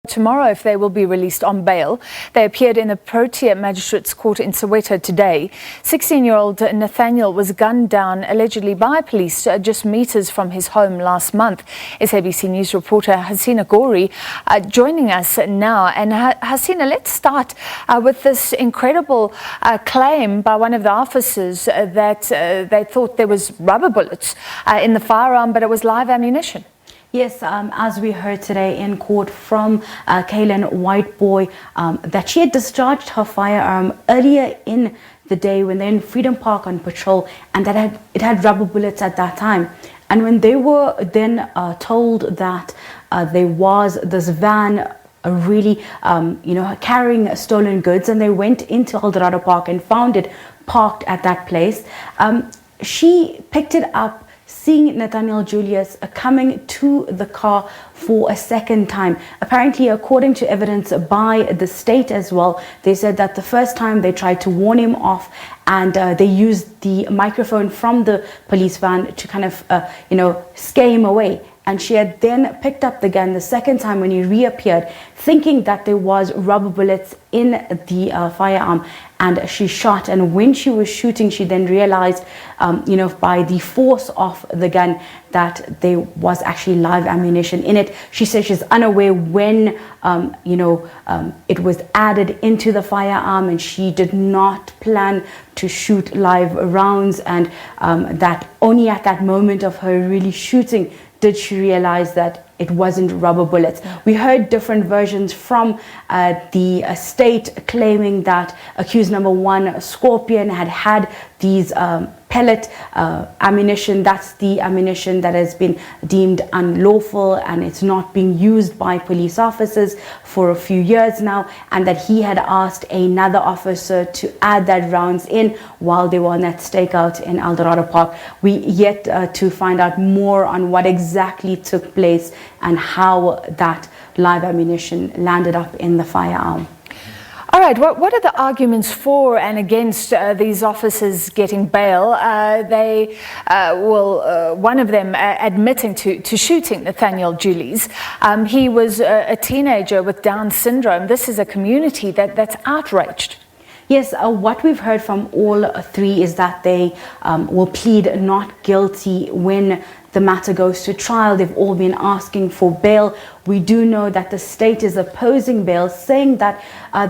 Tomorrow, if they will be released on bail. They appeared in the Protea Magistrate's Court in Soweto today. 16-year-old Nathaniel was gunned down allegedly by police just meters from his home last month. SABC News reporter Hasina Gori joining us now. And Hasina, let's start with this incredible claim by one of the officers that they thought there was rubber bullets in the firearm, but it was live ammunition. Yes, as we heard today in court from Kaylin Whiteboy, that she had discharged her firearm earlier in the day when they're in Freedom Park on patrol, and that it had rubber bullets at that time. And when they were then told that there was this van really, carrying stolen goods, and they went into Eldorado Park and found it parked at that place, she picked it up, seeing Nathaniel Julies coming to the car for a second time. Apparently, according to evidence by the state as well, they said that the first time they tried to warn him off, and they used the microphone from the police van to kind of, scare him away. And she had then picked up the gun the second time when he reappeared, thinking that there was rubber bullets in the firearm, and she shot. And when she was shooting, she then realized, by the force of the gun, that there was actually live ammunition in it. She says she's unaware when, it was added into the firearm, and she did not plan to shoot live rounds, and that only at that moment of her really shooting did she realize that it wasn't rubber bullets. We heard different versions from the state claiming that accused number one, Scorpion, had these pellet ammunition. That's the ammunition that has been deemed unlawful, and it's not being used by police officers for a few years now, and that he had asked another officer to add that rounds in while they were on that stakeout in Eldorado Park. We yet to find out more on what exactly took place and how that live ammunition landed up in the firearm. All right, what are the arguments for and against these officers getting bail? One of them admitting to shooting Nathaniel Julies. He was a teenager with Down syndrome. This is a community that's outraged. Yes, what we've heard from all three is that they will plead not guilty when the matter goes to trial. They've all been asking for bail. We do know that the state is opposing bail, saying that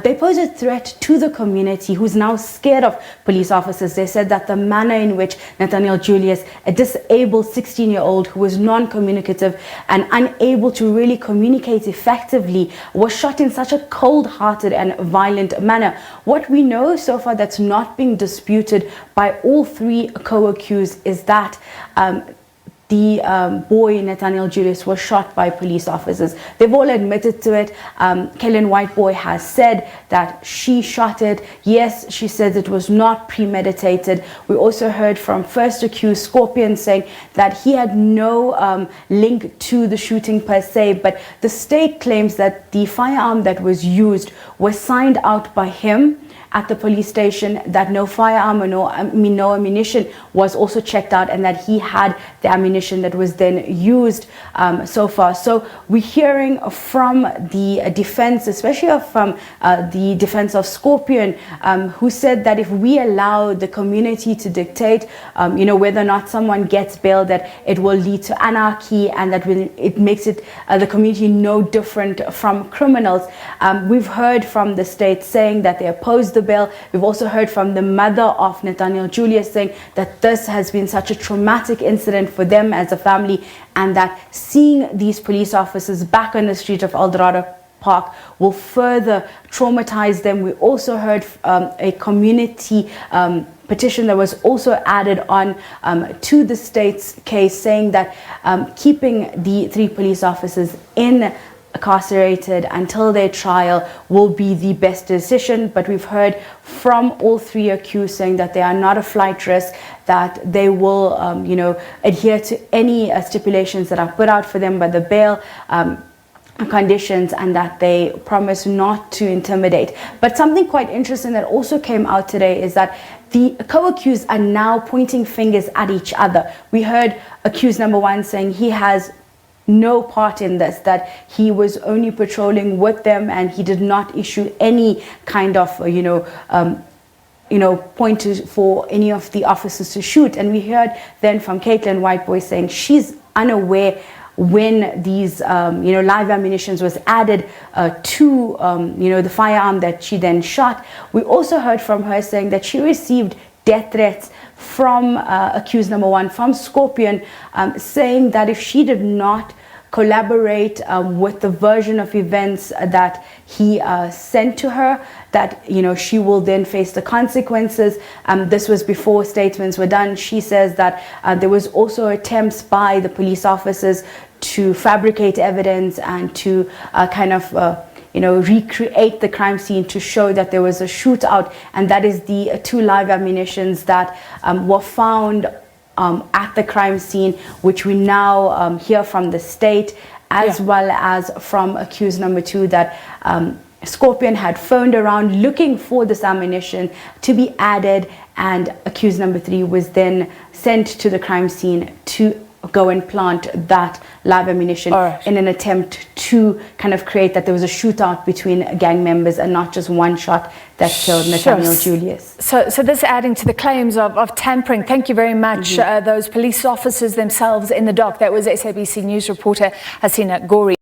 they pose a threat to the community who's now scared of police officers. They said that the manner in which Nathaniel Julies, a disabled 16-year-old who was non-communicative and unable to really communicate effectively, was shot in such a cold-hearted and violent manner. What we know so far that's not being disputed by all three co-accused is that the boy Nathaniel Julies was shot by police officers. They've all admitted to it. Kaylin Whiteboy has said that she shot it. Yes, she says it was not premeditated. We also heard from first accused Scorpion saying that he had no link to the shooting per se, but the state claims that the firearm that was used was signed out by him at the police station, that no firearm or no ammunition was also checked out, and that he had the ammunition that was then used so far. So we're hearing from the defense, especially from the defense of Scorpion, who said that if we allow the community to dictate, whether or not someone gets bail, that it will lead to anarchy, and that it makes it the community no different from criminals. We've heard from the state saying that they oppose the bail. We've also heard from the mother of Nathaniel Julies saying that this has been such a traumatic incident for them as a family, and that seeing these police officers back on the street of Eldorado Park will further traumatize them. We also heard a community petition that was also added on to the state's case, saying that keeping the three police officers incarcerated until their trial will be the best decision. But we've heard from all three accused saying that they are not a flight risk, that they will adhere to any stipulations that are put out for them by the bail conditions, and that they promise not to intimidate. But something quite interesting that also came out today is that the co-accused are now pointing fingers at each other. We heard accused number one saying he has no part in this, that he was only patrolling with them and he did not issue any kind of, point for any of the officers to shoot. And we heard then from Caitlin Whiteboy saying she's unaware when these, live ammunition was added to, the firearm that she then shot. We also heard from her saying that she received death threats from accused number one, from Scorpion, saying that if she did not collaborate with the version of events that he sent to her, that she will then face the consequences. This was before statements were done. She says that there was also attempts by the police officers to fabricate evidence and to recreate the crime scene to show that there was a shootout, and that is the two live ammunitions that were found at the crime scene, which we now hear from the state, as well as from accused number two, that Scorpion had phoned around looking for this ammunition to be added, and accused number three was then sent to the crime scene to go and plant that live ammunition in an attempt to kind of create that there was a shootout between gang members and not just one shot that killed Nathaniel Julies. So this adding to the claims of tampering. Thank you very much. Those police officers themselves in the dock. That was SABC News reporter Hasina Gori.